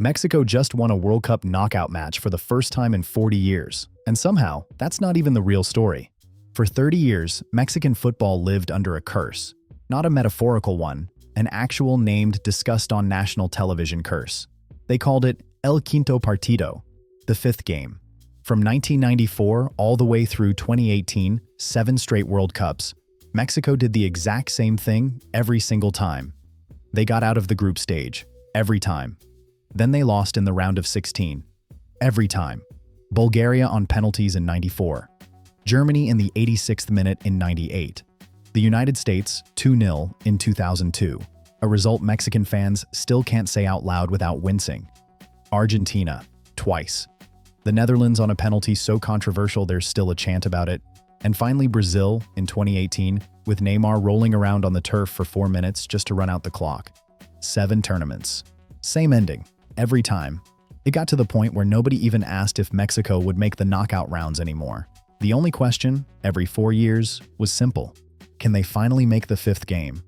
Mexico just won a World Cup knockout match for the first time in 40 years, and somehow, that's not even the real story. For 30 years, Mexican football lived under a curse. Not a metaphorical one, an actual named, discussed on national television curse. They called it El Quinto Partido, the fifth game. From 1994 all the way through 2018, 7 straight World Cups, Mexico did the exact same thing every single time. They got out of the group stage, every time. Then they lost in the round of 16. Every time. Bulgaria on penalties in 94. Germany in the 86th minute in 98. The United States 2-0 in 2002. A result Mexican fans still can't say out loud without wincing. Argentina, twice. The Netherlands on a penalty so controversial there's still a chant about it. And finally Brazil in 2018, with Neymar rolling around on the turf for 4 minutes just to run out the clock. 7 tournaments. Same ending. Every time. It got to the point where nobody even asked if Mexico would make the knockout rounds anymore. The only question, every 4 years, was simple. Can they finally make the 5th game?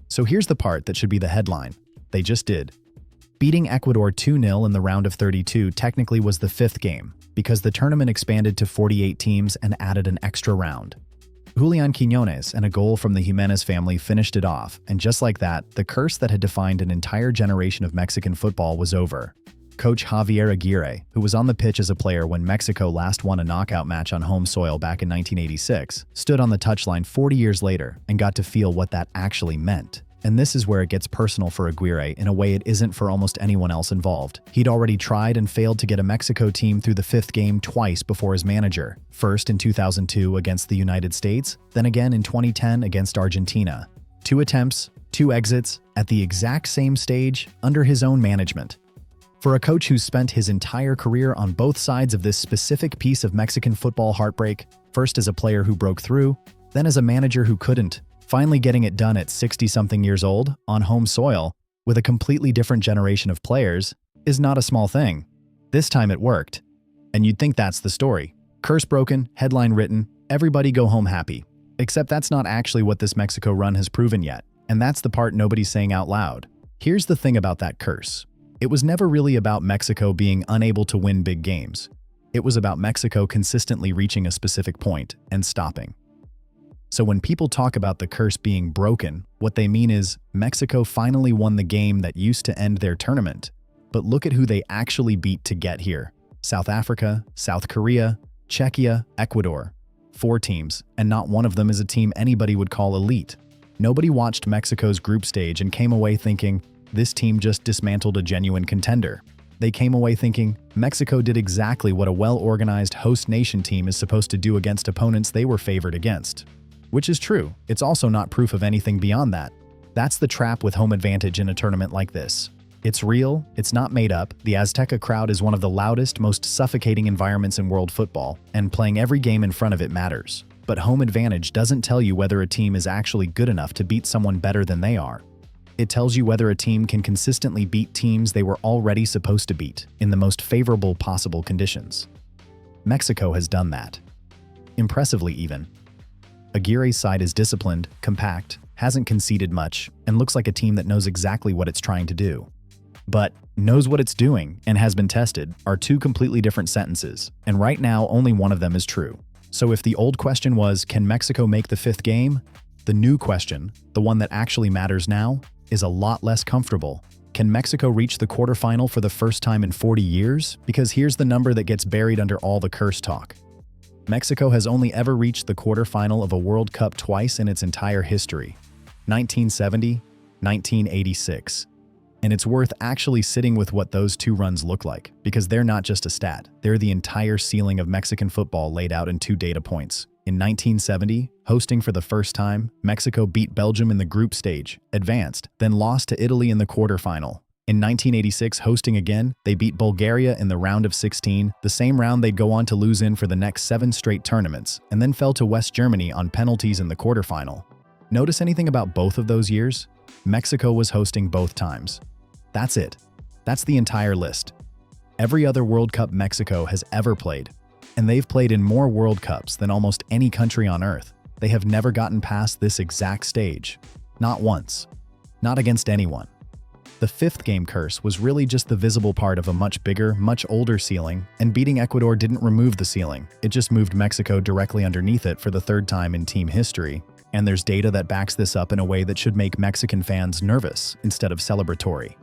So here's the part that should be the headline. They just did. Beating Ecuador 2-0 in the round of 32 technically was the 5th game, because the tournament expanded to 48 teams and added an extra round. Julian Quiñones and a goal from the Jimenez family finished it off, and just like that, the curse that had defined an entire generation of Mexican football was over. Coach Javier Aguirre, who was on the pitch as a player when Mexico last won a knockout match on home soil back in 1986, stood on the touchline 40 years later and got to feel what that actually meant. And this is where it gets personal for Aguirre in a way it isn't for almost anyone else involved. He'd already tried and failed to get a Mexico team through the 5th game twice before his manager. First in 2002 against the United States, then again in 2010 against Argentina. 2 attempts, 2 exits, at the exact same stage, under his own management. For a coach who's spent his entire career on both sides of this specific piece of Mexican football heartbreak, first as a player who broke through, then as a manager who couldn't, finally getting it done at 60-something years old, on home soil, with a completely different generation of players, is not a small thing. This time it worked. And you'd think that's the story. Curse broken, headline written, everybody go home happy. Except that's not actually what this Mexico run has proven yet, and that's the part nobody's saying out loud. Here's the thing about that curse. It was never really about Mexico being unable to win big games. It was about Mexico consistently reaching a specific point and stopping. So when people talk about the curse being broken, what they mean is Mexico finally won the game that used to end their tournament. But look at who they actually beat to get here. South Africa, South Korea, Czechia, Ecuador. 4 teams, and not one of them is a team anybody would call elite. Nobody watched Mexico's group stage and came away thinking, this team just dismantled a genuine contender. They came away thinking, Mexico did exactly what a well-organized host nation team is supposed to do against opponents they were favored against. Which is true, it's also not proof of anything beyond that. That's the trap with home advantage in a tournament like this. It's real, it's not made up. The Azteca crowd is one of the loudest, most suffocating environments in world football, and playing every game in front of it matters. But home advantage doesn't tell you whether a team is actually good enough to beat someone better than they are. It tells you whether a team can consistently beat teams they were already supposed to beat, in the most favorable possible conditions. Mexico has done that. Impressively even. Aguirre's side is disciplined, compact, hasn't conceded much, and looks like a team that knows exactly what it's trying to do. But knows what it's doing and has been tested are 2 completely different sentences, and right now only one of them is true. So if the old question was, can Mexico make the 5th game? The new question, the one that actually matters now, is a lot less comfortable. Can Mexico reach the quarterfinal for the first time in 40 years? Because here's the number that gets buried under all the curse talk. Mexico has only ever reached the quarterfinal of a World Cup twice in its entire history. 1970, 1986. And it's worth actually sitting with what those 2 runs look like, because they're not just a stat, they're the entire ceiling of Mexican football laid out in 2 data points. In 1970, hosting for the first time, Mexico beat Belgium in the group stage, advanced, then lost to Italy in the quarterfinal. In 1986, hosting again, they beat Bulgaria in the round of 16, the same round they'd go on to lose in for the next 7 straight tournaments, and then fell to West Germany on penalties in the quarterfinal. Notice anything about both of those years? Mexico was hosting both times. That's it. That's the entire list. Every other World Cup Mexico has ever played, and they've played in more World Cups than almost any country on earth. They have never gotten past this exact stage. Not once. Not against anyone. The fifth game curse was really just the visible part of a much bigger, much older ceiling, and beating Ecuador didn't remove the ceiling, it just moved Mexico directly underneath it for the third time in team history. And there's data that backs this up in a way that should make Mexican fans nervous instead of celebratory.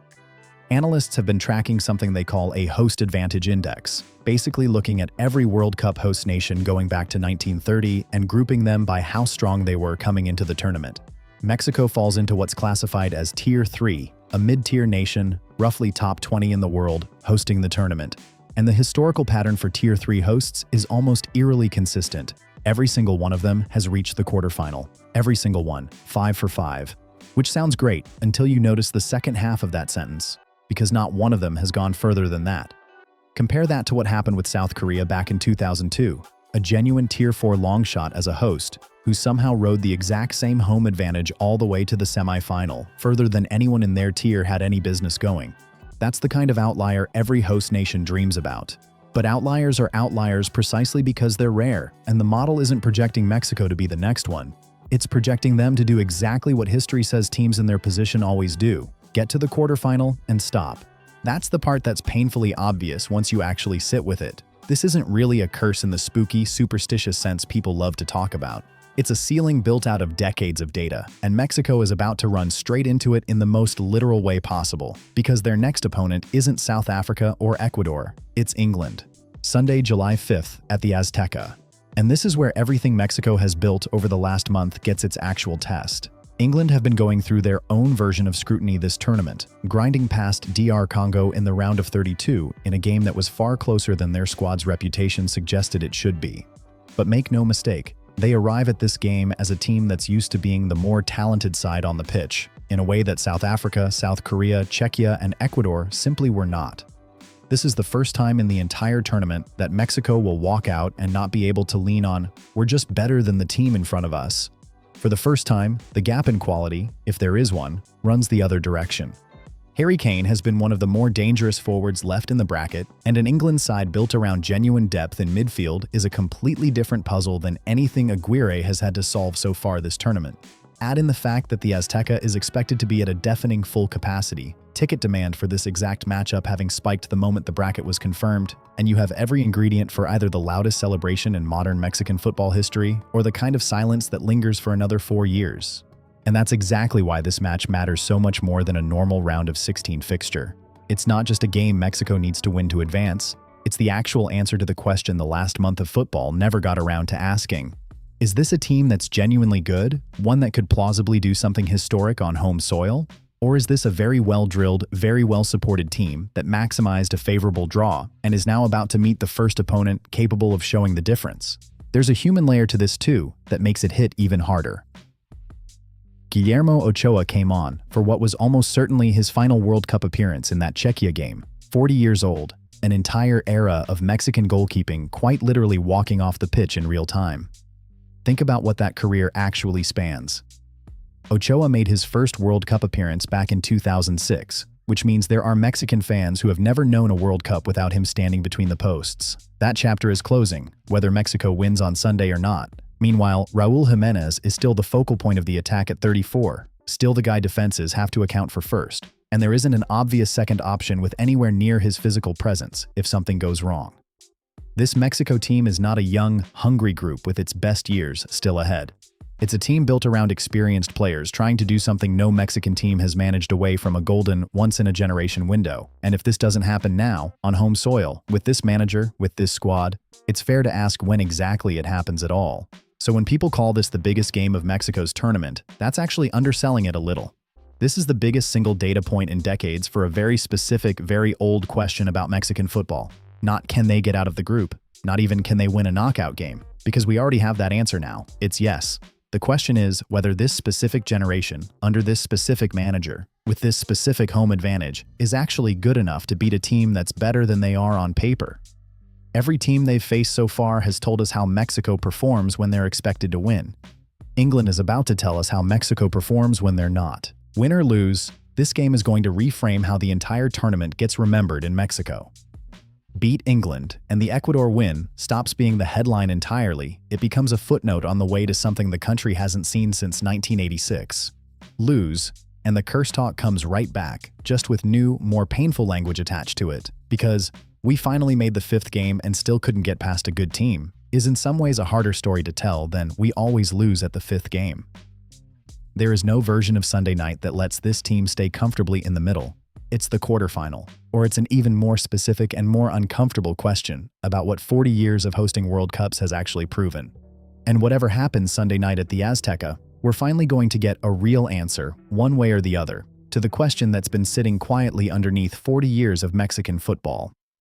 Analysts have been tracking something they call a host advantage index, basically looking at every World Cup host nation going back to 1930 and grouping them by how strong they were coming into the tournament. Mexico falls into what's classified as Tier 3, a mid-tier nation, roughly top 20 in the world, hosting the tournament. And the historical pattern for Tier 3 hosts is almost eerily consistent. Every single one of them has reached the quarterfinal. Every single one, 5 for 5. Which sounds great until you notice the second half of that sentence, because not one of them has gone further than that. Compare that to what happened with South Korea back in 2002, a genuine Tier 4 long shot as a host, who somehow rode the exact same home advantage all the way to the semi-final, further than anyone in their tier had any business going. That's the kind of outlier every host nation dreams about. But outliers are outliers precisely because they're rare, and the model isn't projecting Mexico to be the next one. It's projecting them to do exactly what history says teams in their position always do: get to the quarterfinal and stop. That's the part that's painfully obvious once you actually sit with it. This isn't really a curse in the spooky, superstitious sense people love to talk about. It's a ceiling built out of decades of data, and Mexico is about to run straight into it in the most literal way possible, because their next opponent isn't South Africa or Ecuador, it's England. Sunday, July 5th at the Azteca. And this is where everything Mexico has built over the last month gets its actual test. England have been going through their own version of scrutiny this tournament, grinding past DR Congo in the round of 32 in a game that was far closer than their squad's reputation suggested it should be. But make no mistake, they arrive at this game as a team that's used to being the more talented side on the pitch, in a way that South Africa, South Korea, Czechia, and Ecuador simply were not. This is the first time in the entire tournament that Mexico will walk out and not be able to lean on, "We're just better than the team in front of us." For the first time, the gap in quality, if there is one, runs the other direction. Harry Kane has been one of the more dangerous forwards left in the bracket, and an England side built around genuine depth in midfield is a completely different puzzle than anything Aguirre has had to solve so far this tournament. Add in the fact that the Azteca is expected to be at a deafening full capacity, ticket demand for this exact matchup having spiked the moment the bracket was confirmed, and you have every ingredient for either the loudest celebration in modern Mexican football history or the kind of silence that lingers for another 4 years. And that's exactly why this match matters so much more than a normal round of 16 fixture. It's not just a game Mexico needs to win to advance, it's the actual answer to the question the last month of football never got around to asking. Is this a team that's genuinely good, one that could plausibly do something historic on home soil? Or is this a very well-drilled, very well-supported team that maximized a favorable draw and is now about to meet the first opponent capable of showing the difference? There's a human layer to this too that makes it hit even harder. Guillermo Ochoa came on for what was almost certainly his final World Cup appearance in that Czechia game, 40 years old, an entire era of Mexican goalkeeping quite literally walking off the pitch in real time. Think about what that career actually spans. Ochoa made his first World Cup appearance back in 2006, which means there are Mexican fans who have never known a World Cup without him standing between the posts. That chapter is closing, whether Mexico wins on Sunday or not. Meanwhile, Raúl Jiménez is still the focal point of the attack at 34, still the guy defenses have to account for first, and there isn't an obvious second option with anywhere near his physical presence if something goes wrong. This Mexico team is not a young, hungry group with its best years still ahead. It's a team built around experienced players trying to do something no Mexican team has managed away from a golden, once-in-a-generation window. And if this doesn't happen now, on home soil, with this manager, with this squad, it's fair to ask when exactly it happens at all. So when people call this the biggest game of Mexico's tournament, that's actually underselling it a little. This is the biggest single data point in decades for a very specific, very old question about Mexican football. Not can they get out of the group, not even can they win a knockout game, because we already have that answer now. It's yes. The question is whether this specific generation, under this specific manager, with this specific home advantage, is actually good enough to beat a team that's better than they are on paper. Every team they've faced so far has told us how Mexico performs when they're expected to win. England is about to tell us how Mexico performs when they're not. Win or lose, this game is going to reframe how the entire tournament gets remembered in Mexico. Beat England, and the Ecuador win stops being the headline entirely. It becomes a footnote on the way to something the country hasn't seen since 1986. Lose, And the curse talk comes right back, just with new, more painful language attached to it, because "we finally made the fifth game and still couldn't get past a good team" is in some ways a harder story to tell than "we always lose at the fifth game." There is no version of Sunday night that lets this team stay comfortably in the middle. It's the quarterfinal, or it's an even more specific and more uncomfortable question about what 40 years of hosting World Cups has actually proven. And whatever happens Sunday night at the Azteca, we're finally going to get a real answer, one way or the other, to the question that's been sitting quietly underneath 40 years of Mexican football.